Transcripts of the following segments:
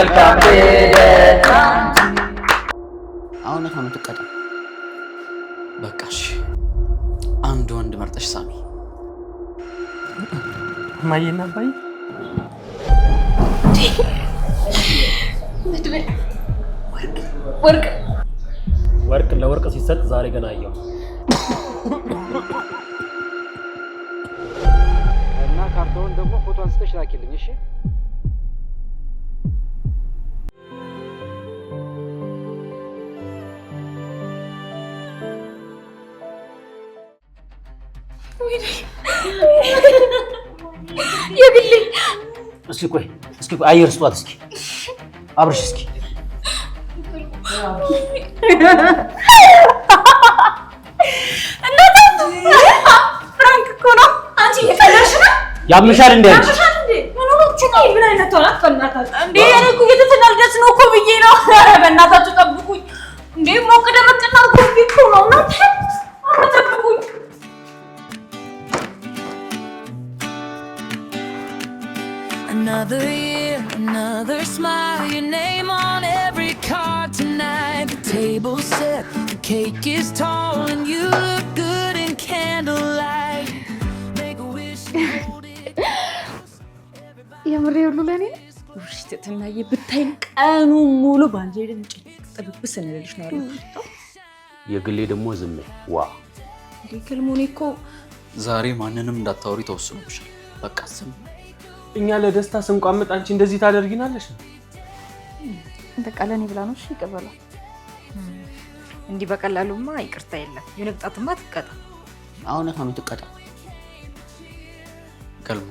መልካም ልደት። አሁን ነው ተቀጣ። በቃሽ አንድ ወንድ መርጠሽ ሳሚ። ማየና ባይ ወርቅ ለወርቅ ሲሰጥ ዛሬ ገና አየው እና ካርታውን ደግሞ ፎቶ አንስተሽ ላኪልኝ እሺ። የግሌ እስኪ ቆይ አየር ስጧት እስኪ አብርሽ እስኪ ፍራንክ እኮ ነው። አንቺ እየፈራሽ ነው። ያምሻል እንዴ? ምን አይነት ሆናት በእናታችሁ እንዴ? እኔ እኮ እየተናደድኩ ነው እኮ ብዬ ነው። ኧረ በእናታችሁ ጠብቁኝ እንዴ! ሞቅ ደመቅና እኮ ነው እናንተ ጠብቁኝ። Another year, another smile, your name on every card tonight. The table's set, the cake is tall, and you look good in candlelight. Make a wish and hold it close. የምሬ ሁሉ ለኔ ውሽ ተተናየ ብታይ ቀኑ ሙሉ ባንጀልን ጥብብስ ስለልሽ ነው ያለው። የግሌ ደግሞ ዝም ዋ ዲክልሙኒ እኮ ዛሬ ማንንም እንዳታወሪ ተወስኖብሻል። በቃ ዝም። እኛ ለደስታ ስንቋምጥ አንቺ እንደዚህ ታደርጊናለሽ? በቃ ለኔ ብላ ነው። እሺ ይቀበላ። እንዲህ በቀላሉማ ይቅርታ የለም። የነቅጣትማ ትቀጣ። አሁን ነው ትቀጣ። ገልሙ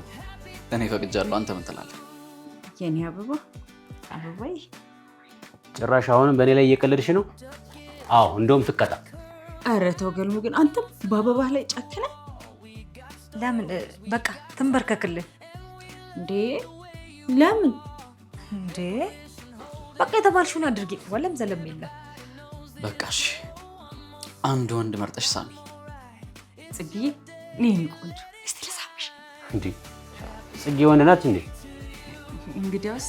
እኔ ፈቅጃለሁ። አንተ ምን ትላለህ? የኔ አበባ አበባይ ጭራሽ አሁንም በእኔ ላይ እየቀለድሽ ነው? አዎ እንደውም ትቀጣ። ኧረ ተው ገልሙ፣ ግን አንተ በአበባህ ላይ ጨከነ። ለምን በቃ ትንበርከክልህ እንዴ? ለምን እንዴ? በቃ የተባልሽውን አድርጊ። ወለም ዘለም የለም። በቃሽ አንድ ወንድ መርጠሽ ሳሚ። ጽጌ ነኝ ቆንጆ። እስቲ ልሳምሽ እንዴ? ጽጌ ወንድ ናት እንዴ? እንግዲያውስ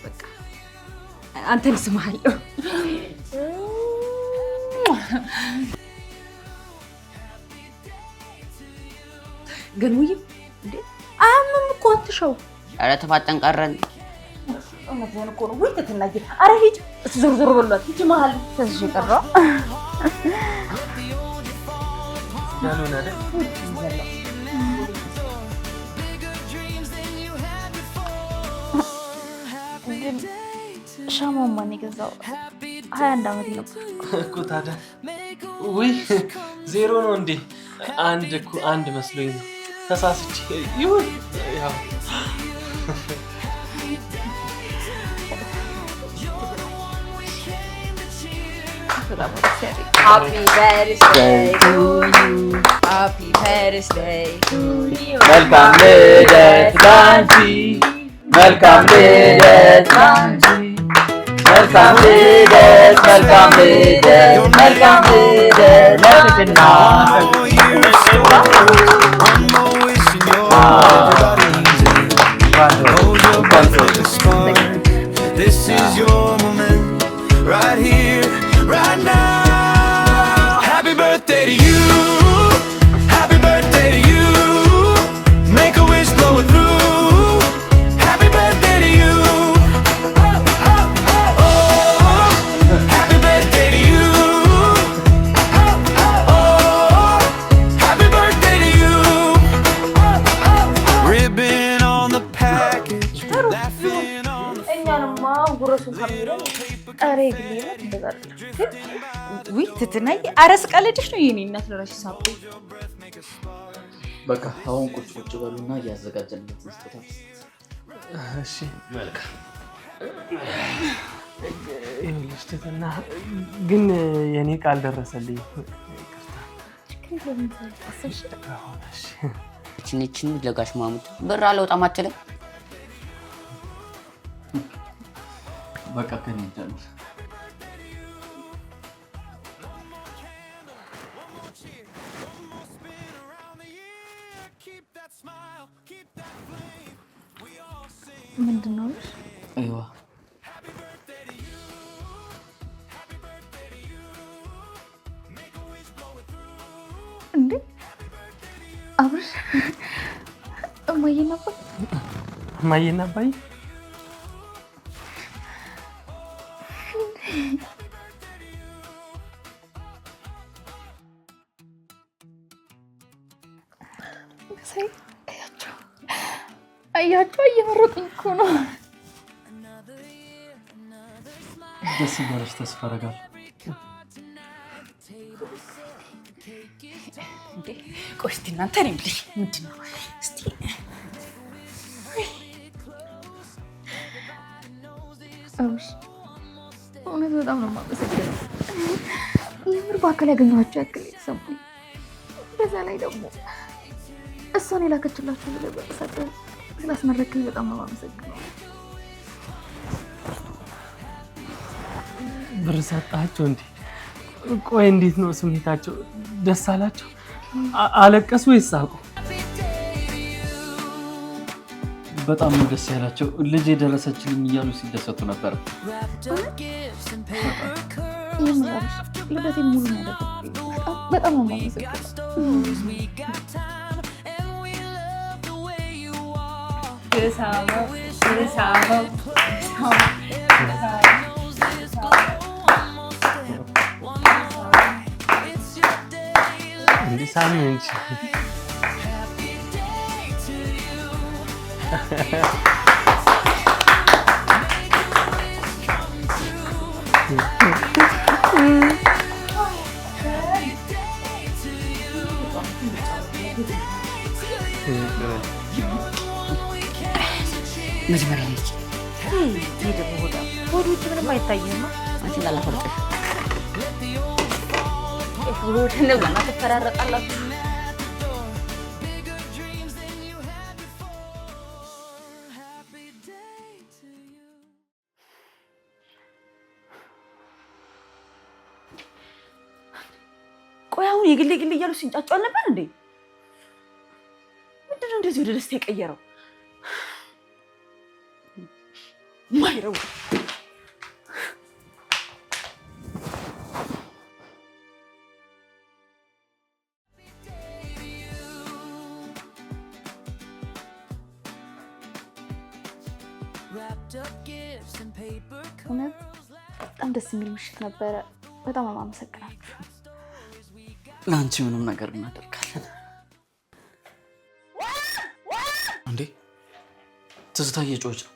በቃ አንተን ስማለሁ። ገልሙዬ እንዴ አያምም እኮ አትሸው። ኧረ ተፋጠን ቀረን። እውነትህን እኮ ነው። ወይ ተተናገር። ኧረ ሂጅ ዞር ዞር በሏት። ሂጅ መሀል ተዝሽ ቀረው ያሉን አይደል? ሻማው ማን የገዛው? 21 ዓመት ነበር እኮ ታዲያ። ውይ ዜሮ ነው እንዴ? አንድ እኮ አንድ መስሎኝ ነው ተሳስቼ። ይሁን ያው Happy birthday to you. Happy birthday to you. መልካም ልደት ላንቺ፣ መልካም ልደት ላንቺ፣ መልካም ልደት፣ መልካም ልደት፣ መልካም ልደት ለፍቅርና This is your moment, right here, right now. Happy birthday to you. Happy birthday to you. Make a wish, blow it through. Happy birthday to you. Oh, oh, oh, oh. Happy birthday to you. Oh, oh, oh. Happy birthday to you. Oh, oh, oh. Ribbon on the package, laughing on the እኛንማ ጉረሱን ካሚረን ኧረ የግሌ ነው እንደዛ አይደለም። ውይ ትትናይ ኧረ ስቀልድሽ ነው የኔ እናት ለራስሽ ሳቁ። በቃ አሁን ቁጭ በሉና እያዘጋጀንበት መስጠት። እሺ መልካም። ይኸውልሽ ትትና ግን የኔ ቃል ደረሰልኝ። ይቅርታ። እቺን ለጋሽ ማሙት ብር አልወጣም አትልም? በቃ ከኔ ጀምር። ምንድን ነው? አይዋ እንዴ አብርሽ እማዬና አባዬ እማዬና አባዬ አያቸው እየመረቁኝ እኮ ነው። ደስ ይበልሽ። ተስፋ አደርጋለሁ። እንዴ ቆይ እስቲ እናንተ ነኝ ብለሽ ምንድን ነው እስቲ አብርሽ እውነት በጣም ነው የማመሰግነው። የምር በአካል ያገኘኋቸው ያክል የተሰማኝ፣ በዛ ላይ ደግሞ እሷን የላከችላችሁ ብለህ ስላስመረከኝ በጣም ነው የማመሰግነው። ብር ሰጣቸው እንዴ? ቆይ እንዴት ነው ስሜታቸው? ደስ አላቸው? አለቀሱ ወይስ ሳቁ? በጣም ነው ደስ ያላቸው። ልጅ የደረሰችልኝ እያሉ ሲደሰቱ ነበር። ልደቴን ሙሉ ነው ያደረግኩት። በጣም ነው የማመሰግነው። እንዴ ሳሚ እንጂ መጀመሪያ ነች ይሄ ደግሞ ሆድ ውጭ ምንም አይታይም። አንቺ ላላፈርጥሽ ሆድ እንደገና ተፈራረቃላችሁ። ቆይ አሁን የግሌ ግሌ እያሉ ሲንጫጩ አልነበር እንዴ? ምንድነው እንደዚህ ወደ ደስታ የቀየረው? ማይረው እውነት በጣም ደስ የሚል ምሽት ነበረ። በጣም አመሰግናችሁ። ለአንቺ ምንም ነገር እናደርጋለን። እንዴ ትዝታ እየጮች ነው።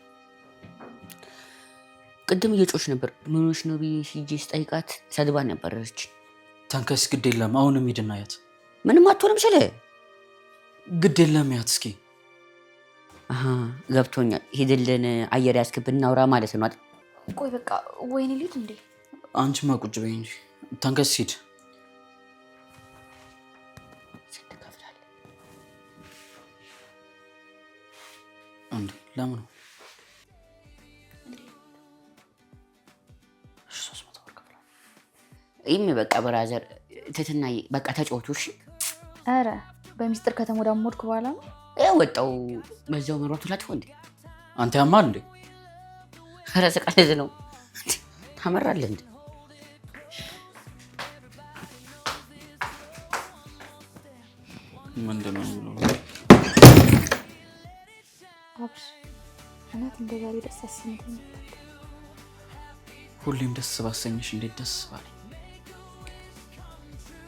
ቅድም እየጮች ነበር። ምኖች ነው ብዬ ሂጄ ስጠይቃት ሰድባ ነበረች። ተንከስ ግድ የለም አሁንም ሂድና ያት። ምንም አትሆንም ስለ ግድ የለም ያት እስኪ። ገብቶኛል። ሂድልን አየር ያስክብን እናውራ ማለት ነው አይደል? ቆይ በቃ ወይኔ ልሂድ እንዴ? አንቺማ ቁጭ በይ እንጂ ተንከስ ሂድ። እንዴ ለምን ነው? እሺ 300 ብር ከፍላ። ይሄም በቃ ብራዘር ትትና በቃ ተጫወቱ እሺ። አረ በሚስጥር ከተሞዳሞድኩ በኋላ ነው ወጣው በዛው መሯቱ ላጥፎ እንዴ? አንተ ያማል እንዴ? ኧረ ስቃለዝ ነው ታመራለህ እንዴ? ምንድነው? አብሽ እውነት እንደ ዛሬ ደስ አሰኝቶኝ ነበር። ሁሌም ደስ ባሰኝሽ እንዴት ደስ ባለኝ።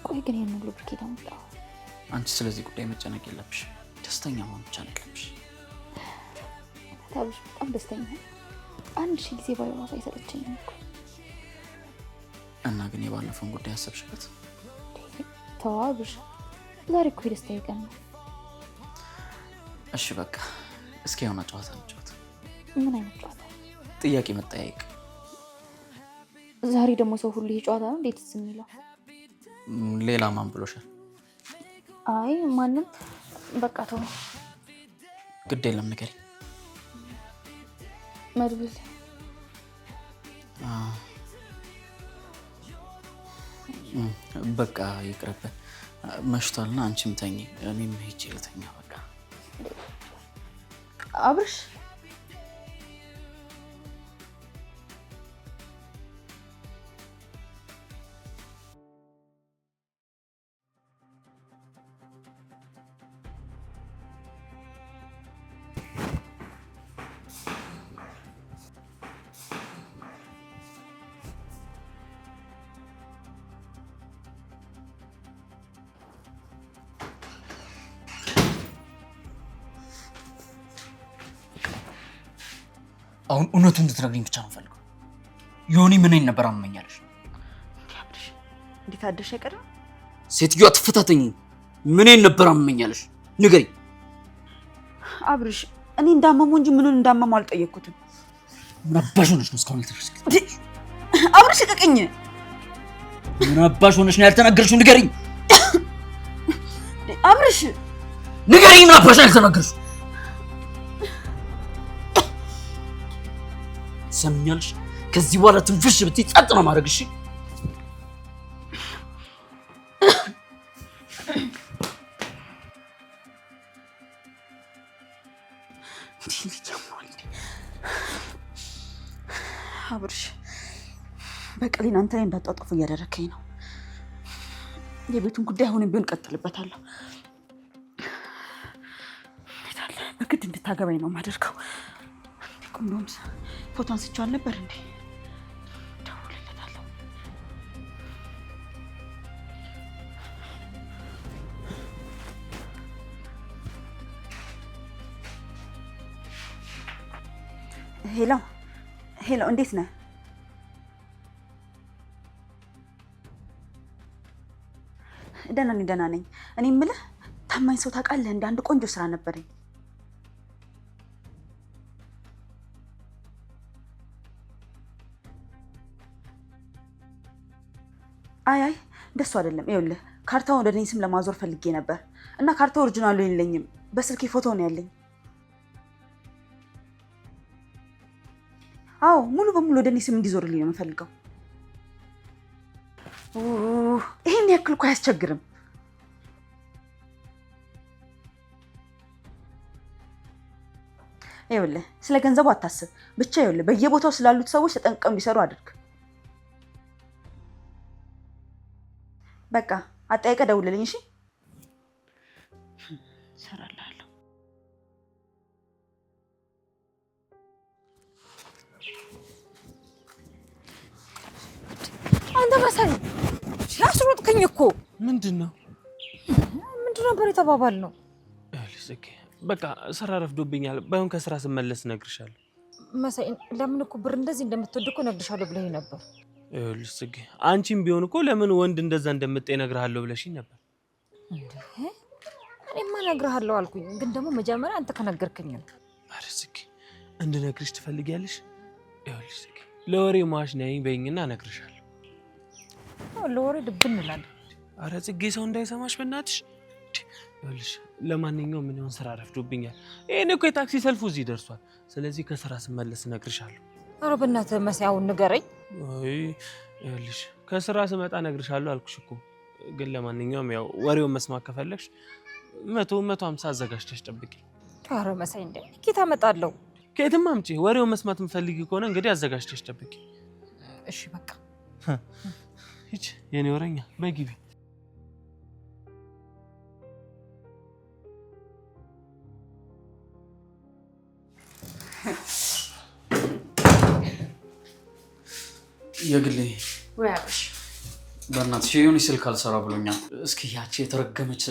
ቆይ ግን ይሄን ሁሉ ብርኬታ መጣ። አንቺ ስለዚህ ጉዳይ መጨነቅ የለብሽ። ደስተኛ መሆን ብቻ ነው ያለብሽ። አብሽ በጣም ደስተኛ ነኝ። አንድ ሺህ ጊዜ ባይሆን አይሰለቸኝም እኮ። እና ግን የባለፈውን ጉዳይ አሰብሽበት? ተው አብሽ፣ ዛሬ እኮ የደስታዬ ቀን ነው። እሺ በቃ እስኪ የሆነ ጨዋታ እንጫወት። ምን አይነት ጨዋታ? ጥያቄ መጠያየቅ። ዛሬ ደግሞ ሰው ሁሉ ይሄ ጨዋታ ነው እንዴት ዝም ይላል? ሌላ ማን ብሎሻል? አይ ማንም። በቃ ተው። ግድ የለም ንገሪኝ። መድብል በቃ ይቅርብን። መሽቷልና አንቺም ተኝ፣ እኔም ሄጄ ልተኛ። በቃ አብርሽ አሁን እውነቱን እንድትነግሪኝ ብቻ ነው ፈልገው። ዮኒ ምን ነበር አመኛለሽ? እንዴት አደረሽ አይቀርም? ሴትዮዋ ትፈታተኝ። ምን ነበር አመኛለሽ? ንገሪኝ። አብርሽ እኔ እንዳመመው እንጂ ምኑን እንዳመመው አልጠየቅኩትም። ምን አባሽ ሆነሽ ነው እስካሁን ልትረስክ? አብርሽ ልቀቀኝ። ምን አባሽ ሆነሽ ነው ያልተናገርሽው? ንገሪኝ። አብርሽ ንገሪኝ። ምን አባሽ ያልተናገርሽው? ሰምኛለሽ? ከዚህ በኋላ ትንፍሽ ብትይ ጸጥ ነው ማድረግ። እሺ አብርሽ በቀሌን አንተ ላይ እንዳጣጣፉ እያደረከኝ ነው። የቤቱን ጉዳይ አሁንም ቢሆን ቀጥልበታለሁ። በግድ እንድታገባኝ ነው የማደርገው። እንደውም ፎቶ አንስቼው አልነበር እንዴ? ደውልለታለሁ። ሄሎ ሄሎ፣ እንዴት ነህ? ደህና ነኝ። እኔ የምልህ ታማኝ ሰው ታውቃለህ? እንደ አንድ ቆንጆ ስራ ነበረኝ። አይ እንደሱ አይደለም። ይኸውልህ ካርታውን ወደ እኔ ስም ለማዞር ፈልጌ ነበር እና ካርታው ኦሪጂናሉ የለኝም። በስልኬ ፎቶ ነው ያለኝ። አዎ ሙሉ በሙሉ ወደ እኔ ስም እንዲዞርልኝ ነው የምፈልገው። ይሄን ያክል እኮ አያስቸግርም። ይኸውልህ ስለ ገንዘቡ አታስብ ብቻ። ይኸውልህ በየቦታው ስላሉት ሰዎች ተጠንቅቀው እንዲሰሩ አድርግ። በቃ አጠያይቀህ ደውልልኝ። እሺ እሰራልሃለሁ። አንተ መሳይ ያስሮጥከኝ እኮ። ምንድነው ነበር የተባባልነው? በቃ ስራ ረፍዶብኛል። ባይሆን ከስራ ስመለስ እነግርሻለሁ። መሳይ ለምን እኮ ብር እንደዚህ እንደምትወድ እኮ እነግርሻለሁ ብለኸኝ ነበር። ልስግ አንቺም ቢሆን እኮ ለምን ወንድ እንደዛ እንደምትጠይ እነግርሃለሁ ብለሽኝ ነበር። እኔማ እነግርሃለሁ አልኩኝ፣ ግን ደግሞ መጀመሪያ አንተ ከነገርከኝ ነው። ኧረ ጽጌ እንድነግርሽ ትፈልጊያለሽ? ይኸውልሽ ጽጌ ለወሬ ማሽ ነኝ በይኝና እነግርሻለሁ። ለወሬ ድብን እንላለን። ኧረ ጽጌ ሰው እንዳይሰማሽ በእናትሽ። ይኸውልሽ ለማንኛውም ምን ይሆን ስራ ረፍዶብኛል። ይሄን እኮ የታክሲ ሰልፉ እዚህ ደርሷል። ስለዚህ ከስራ ስመለስ እነግርሻለሁ። ኧረ በእናትህ መሳይ አሁን ንገረኝ። አይ ይኸውልሽ ከስራ ስመጣ እነግርሻለሁ አልኩሽ እኮ። ግን ለማንኛውም ያው ወሬውን መስማት ከፈለግሽ 150 አዘጋጅተሽ ጠብቂ። ኧረ መሳይ እንደ ኬት አመጣለሁ? ከየትም አምጪ። ወሬውን መስማት የምትፈልጊ ከሆነ እንግዲህ አዘጋጅተሽ ጠብቂ። እሺ በቃ ሂጂ የኔ ወሬኛ በግቢ። የግሌ ወይ አብሽ በእናትሽ የሆነ ስልክ አልሰራ ብሎኛል። እስኪ ያቺ የተረገመች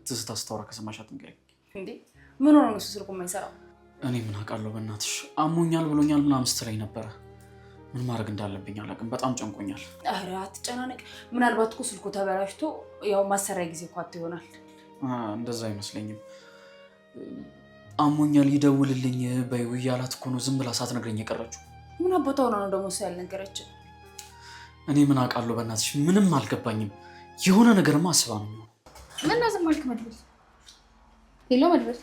ትዝታ ስታወራ ከሰማሻት ንገሪኝ። እንዴ ምን ሆነ ነው ስልኩ የማይሰራው? እኔ ምን አውቃለሁ በእናትሽ። አሞኛል ብሎኛል ምናምን ስትለኝ ነበረ። ምን ማድረግ እንዳለብኝ አላውቅም። በጣም ጨንቆኛል። ኧረ አትጨናነቅ። ምናልባት እኮ ስልኩ ተበላሽቶ ያው ማሰሪያ ጊዜ እኮ አጥቶ ይሆናል። እንደዛ አይመስለኝም። አሞኛል ይደውልልኝ በይው እያላት እኮ ነው ዝም ብላ ሳትነግረኝ የቀረችው። ምን አቦታ ሆና ነው ደግሞ እሱ ያልነገረችን? እኔ ምን አውቃለሁ በእናትሽ። ምንም አልገባኝም። የሆነ ነገርማ አስባ ነው የሚሆነው። ምን ነው ዝም አልክ? መድብል ሄሎ መድብል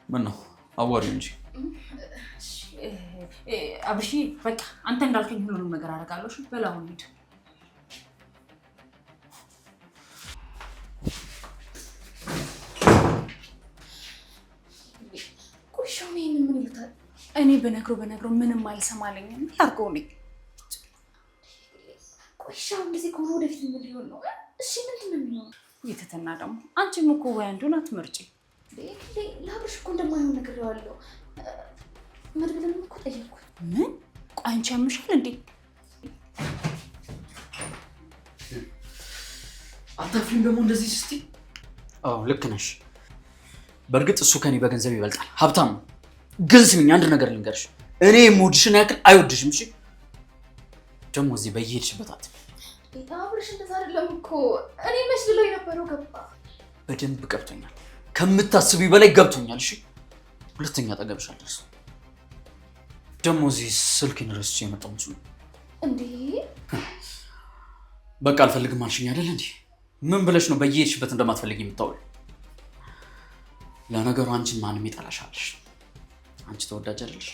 ምን ነው አዋሪው እንጂ አብርሺ በቃ አንተ እንዳልከኝ ሁሉንም ነገር አደርጋለሁ። እሺ በላው ሂድ። ቆይሻው ምን ይሉታል? እኔ በነግሮ ምንም አልሰማለኝም። ያርገው ነኝ። ቆይሻው እንደዚህ ከሆነ ወደፊት ምን ሊሆን ነው? እሺ ምንድን ነው የሚሆነው? ይተተና ደግሞ አንቺም እኮ ወይ አንዱን አትመርጪ። ለአብርሽ እኮ እንደማይሆን ነግሬዋለሁ። መድብልን እኮ ጠየቅኩት። ምን ቆይ አንቺ ያምሻል እንዴ? አታፍሪም ደግሞ እንደዚህ እስቲ? አዎ ልክ ነሽ። በእርግጥ እሱ ከኔ በገንዘብ ይበልጣል፣ ሀብታም ነው። ግን ስሚኝ አንድ ነገር ልንገርሽ፣ እኔ የምወድሽን ያክል አይወድሽም። እሺ ደግሞ እዚህ በየሄድሽበት አትበይ። አብርሽ እንደዛ አይደለም እኮ እኔ መስሎኝ የነበረው ገባ። በደንብ ገብቶኛል፣ ከምታስቢው በላይ ገብቶኛል። እሺ ሁለተኛ አጠገብሽ አልደርስም። ደግሞ እዚህ ስልኬን ረስቼ የመጣሁ መስሎኝ እንዴ? በቃ አልፈልግም አልሽኝ አይደል እንዴ? ምን ብለሽ ነው በየሄድሽበት እንደማትፈልጊ የምታወሪው? ለነገሩ አንቺን ማንም ይጠላሻልሽ። አንቺ ተወዳጅ አይደለሽ።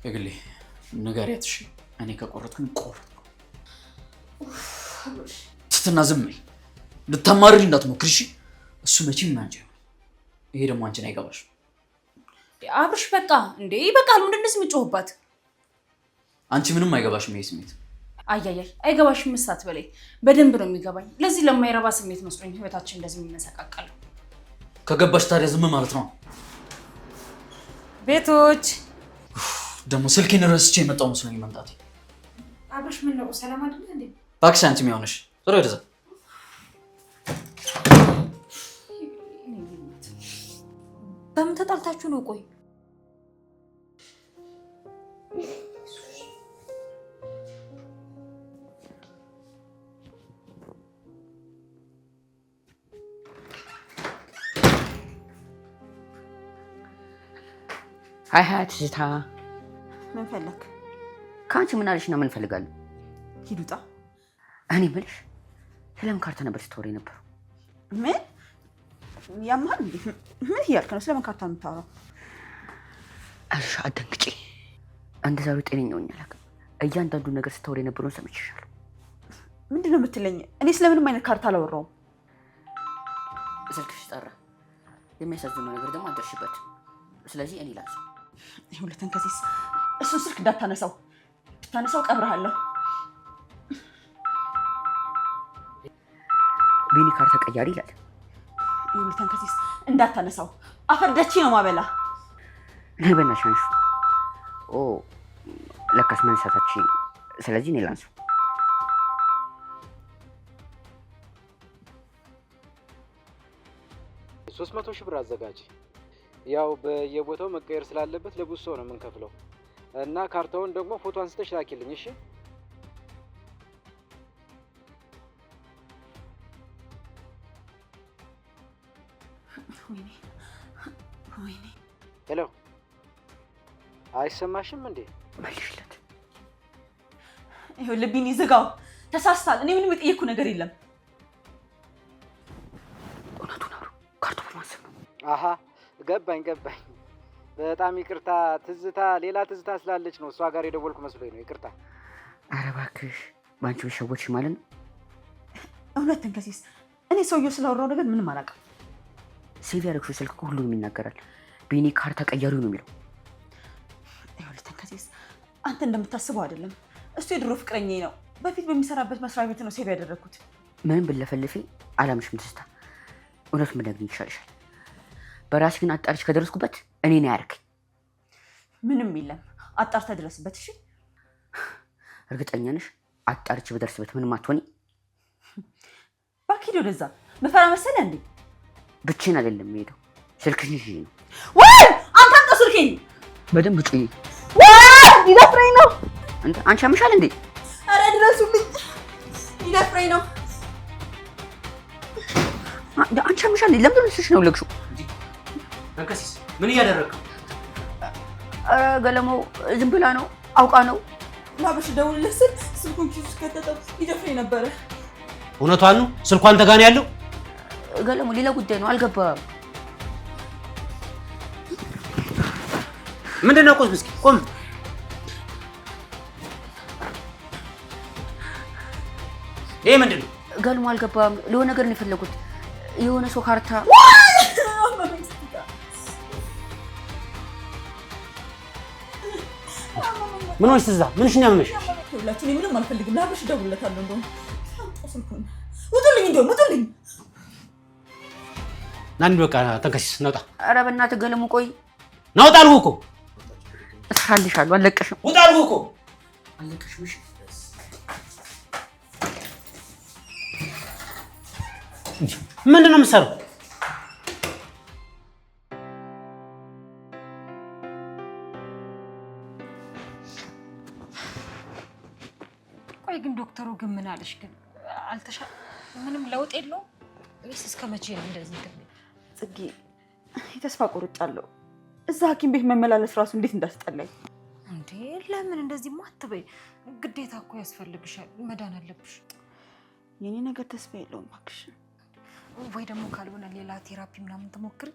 እግሌ ንገሪያት እሺ። እኔ ከቆረጥኩኝ ቆረጥኩ። ትትና ዝም በይ፣ ልታማርሪ እንዳትሞክሪ እሺ። እሱ መቼም አንቺ ነው። ይሄ ደግሞ አንቺን አይገባሽም። አብርሽ በቃ እንዴ ይበቃል። እንደዚህ የምትጮህባት አንቺ ምንም አይገባሽም ይሄ ስሜት። አያያይ አይገባሽም። ምሳት በላይ በደንብ ነው የሚገባኝ። ለዚህ ለማይረባ ስሜት መስሎኝ ህይወታችን እንደዚህ የሚመሰቃቀለው። ከገባሽ ታዲያ ዝም ማለት ነው። ቤቶች ደግሞ ስልኬን ረስቼ የመጣሁ መስሎኝ መምጣቴ። አብርሽ ምን ነው ሰላም አይደል እንዴ? እባክሽ አንቺ የሚሆንሽ ጥሩ ወደዛ። በምን ተጣልታችሁ ነው? ቆይ ሀይ ትዝታ፣ ምን ፈለክ? ከአንቺ ምን አለሽ? እና ምን ፈልጋለሁ? ሂዱጣ። እኔ የምልሽ ስለምን ካርታ ነበር ስታወሪ ነበር? ምን ያማል እንዴ? ምን እያልክ ነው? ስለምን ካርታ የምታወራው? እሺ አትደንግጪ። እንደዛው ጤነኛ ሆኜ አላውቅም። እያንዳንዱ ነገር ስታወሪ የነበረውን ሰምቼሻለሁ። ምንድን ነው የምትለኝ? እኔ ስለምንም አይነት ካርታ አላወራሁም። ስልክሽ ጠራ። የሚያሳዝነው ነገር ደግሞ አልደርሽበትም። ስለዚህ እኔ ላንሳው። ሁለተን ከሲስ እሱን ስልክ እንዳታነሳው፣ ብታነሳው ቀብረሃለሁ። ቢኒ ካርታ ቀያሪ ይላል። ሁለተን ከሲስ እንዳታነሳው፣ አፈርደቺ ነው ማበላ። ነይ በእናትሽ አንሺው። ኦ ለካስ መንሳታችን። ስለዚህ እኔ ላንሳው። ሶስት 300 ሺህ ብር አዘጋጅ። ያው በየቦታው መቀየር ስላለበት ለብዙ ሰው ነው የምንከፍለው እና ካርታውን ደግሞ ፎቶ አንስተሽ ላኪልኝ እሺ። ወይኔ ሄሎ፣ አይሰማሽም እንዴ? መልሽለት። ይሄው ልቢን ይዘጋው። ተሳስታል። እኔ ምንም የጠየኩ ነገር የለም። እውነቱን አውሩ። ካርታው በማሰብ ነው። አሃ ገባኝ። በጣም ይቅርታ ትዝታ፣ ሌላ ትዝታ ስላለች ነው እሷ ጋር የደወልኩ መስሎኝ ነው። ይቅርታ። ኧረ እባክሽ ባንቺ ብሸወድሽ ማለት ነው። እውነትን ከሲስ እኔ ሰውየው ስላወራው ነገር ምንም አላውቅም። ሴቭ ያደረግሽው ስልክ ሁሉንም ይናገራል። ቢኒ ካርታ ቀያሪው ነው የሚለው። እውነትን ከሲስ አንተ እንደምታስበው አይደለም። እሱ የድሮ ፍቅረኛዬ ነው። በፊት በሚሰራበት መስሪያ ቤት ነው ሴቭ ያደረኩት። ምንም ብለፈልፊ አላምሽም ትዝታ። እውነቱን ብነግርሽ ይሻልሻል። በራሴ ግን አጣርቼ ከደረስኩበት እኔ ነው ያደረገኝ። ምንም የለም። አጣርተህ ድረስበት እሺ። እርግጠኛ ነሽ? አጣርቼ በደርስበት ምንም አትሆኒ። ባኪዶ ወደዛ መፈራ መሰለህ እንዴ? ብቻዬን አይደለም የምሄደው፣ ስልክሽን ይዤ ነው። ወይ አንተ አምጣ ስልኬን። በደንብ ጩይ። ወይ ይደፍረኝ ነው። አንቺ ያምሻል እንዴ? አረ ድረሱልኝ፣ ይደፍረኝ ነው። አንቺ ያምሻል እንዴ? ለምን ልስሽ ነው ለግሹ? ተንከሲስ ምን እያደረግከው? አረ ገለማው ዝም ብላ ነው፣ አውቃ ነው። ላበሽ ደውልልህ ስል ስልኩን ኪሱ ውስጥ ከተተው ይደፍረኝ ነበረ። እውነቷን ነው። ስልኳ አንተ ጋር ነው ያለው። ገለማው ሌላ ጉዳይ ነው፣ አልገባም። ምንድነው? ቆስ ምስኪ ቆም። ይሄ ምንድነው? ገለማው አልገባም። ለሆነ ነገር ነው የፈለጉት። የሆነ ሰው ካርታ ምን ሆነሽ ትዛ? ምንሽ ነው ያመመሽ? ሁላችን ምንም አልፈልግም። ላበሽ ደውልለታለሁ። እንደውም ስልኩን ውጡልኝ፣ እንደውም ውጡልኝ። ናንድ በቃ ተንከሲስ ነውጣ። ኧረ በእናትህ ገለሙ ቆይ። ናውጣ አልኩህ እኮ። እሰራልሻለሁ። አለቀሽም። ውጣ አልኩህ እኮ። አለቀሽም። እሺ ምንድን ነው የምትሰራው? ቆይ ግን ዶክተሩ ግን ምን አለሽ? ግን ምንም ለውጥ የለውም ወይስ እስከ መቼ ነው እንደዚህ? ጽጌ የተስፋ ቆርጫለሁ። እዛ ሐኪም ቤት መመላለስ ራሱ እንዴት እንዳስጠላኝ። እንዴ ለምን እንደዚህ አትበይ። ግዴታ እኮ ያስፈልግሻል፣ መዳን አለብሽ። የኔ ነገር ተስፋ የለውም እባክሽ። ወይ ደግሞ ካልሆነ ሌላ ቴራፒ ምናምን ትሞክሪ።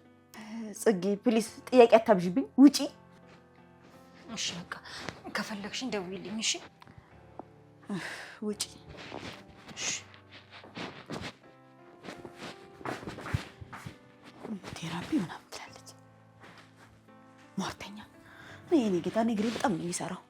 ጽጌ ፕሊስ ጥያቄ አታብዥብኝ፣ ውጪ። እሺ በቃ ከፈለግሽኝ ደውይልኝ። እሺ ውጪ። እሺ ቴራፒ ምናምን ትላለች ሟርተኛ። የኔ ጌታ እግሬ በጣም ነው የሚሰራው።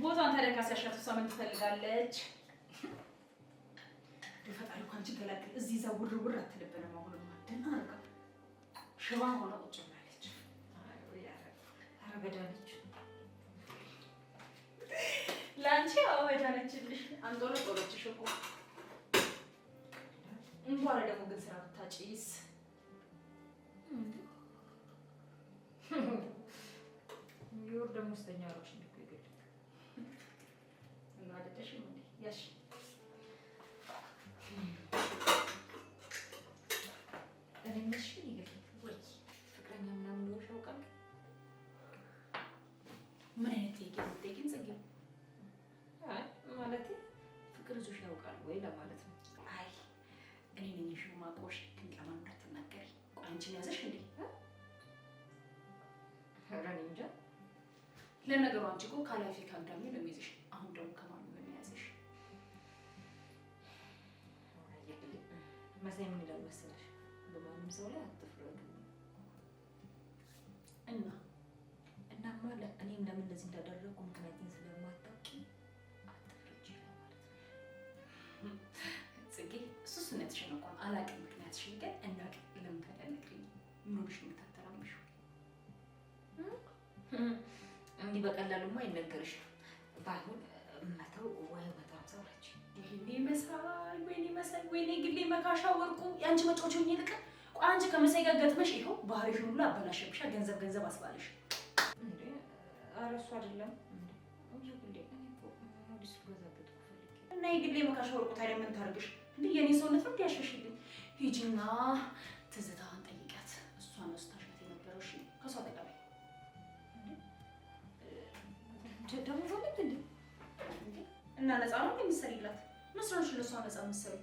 ቦታን ተደካሲያሻት እሷ ምን ትፈልጋለች? ፈጣሪ እኮ አንቺን ገላግል። እዚህ እዛ ውር ውር አትልብንም። አሁንማ ደህና አድርጋ ሽባ ሆና ቁጭ ብላለች። ኧረ በዳነች ለአንቺ። አዎ በዳነችልሽ። አንጦሎ ጦሎችሽ እኮ እንኳን ደግሞ ግን ስራ ብታጭስ የወር ደመወዝተኛ አደረግሽ እኮ ይገድል እና አይደለሽም እንዴ? ያሽ እኔ ነሽ ይገድል ወይ ፍቅረኛ ምናምን ነው ሻውቃል። ምን አይነት ጥያቄ ጽጌ? አይ ማለት ፍቅር ይዞሽ ያውቃል ወይ ለማለት ነው። አይ እኔ ነኝ ሽማቆሽ ግን ለማን እንዳትናገሪ። ቆይ አንቺን ያዘሽ እንዴ? ኧረ እኔ እንጃ። ለነገሩ አንቺ እኮ ካላፊ ካንዳሚ ነው የሚይዝሽ። አሁን ደግሞ ከማን ነው የሚያዝሽ? መሳይ ምን ይላል መሰለሽ? በማንም ሰው ላይ አትፍረዱ። እናማ እኔም ለምን እንደዚህ እንዳደረኩ ምክንያቱም ስለማታውቂ አትፍረጂ ማለት ነው። ጽጌ እሱ ስነትሽን እንኳን አላውቅም ምክንያትሽን ግን እናውቅ ለምን ታደነግሪኝ? ምን ሆነሽ ነው የምታተራምሽው? እንዲህ በቀላሉማ አይነገርሽም። ባይሆን መተው ወይ በጣም ሰውራች ይሄኔ መሳይ ወይኔ መሳይ ወይኔ ግሌ መካሻ ወርቁ ያንቺ መጫወቻው ይልቅ ቆይ አንቺ ከመሳይ ጋር ገጥመሽ ይኸው ባህሪሽን ሁሉ አበላሸብሻ። ገንዘብ ገንዘብ አስባለሽ እንዴ? ኧረ እሱ አይደለም እንዴ ግሌ እኔ እኮ ሞዲስ ገዛበት ፈልጌ እና የግሌ መካሻ ወርቁ ታዲያ ምን ታርግሽ እንዴ? የኔ ሰውነት ነው ያሸሽልኝ። ሂጂና ትዝታዋን ጠይቂያት። እሷ ነው ስታሻት የነበረው። እሺ ከሷ ተቀበይ ደግሞ ፈልግ እንዴ እና ነፃ ነው የሚሰሪላት መስሎሽ? ለሷ ነፃ መሰሪ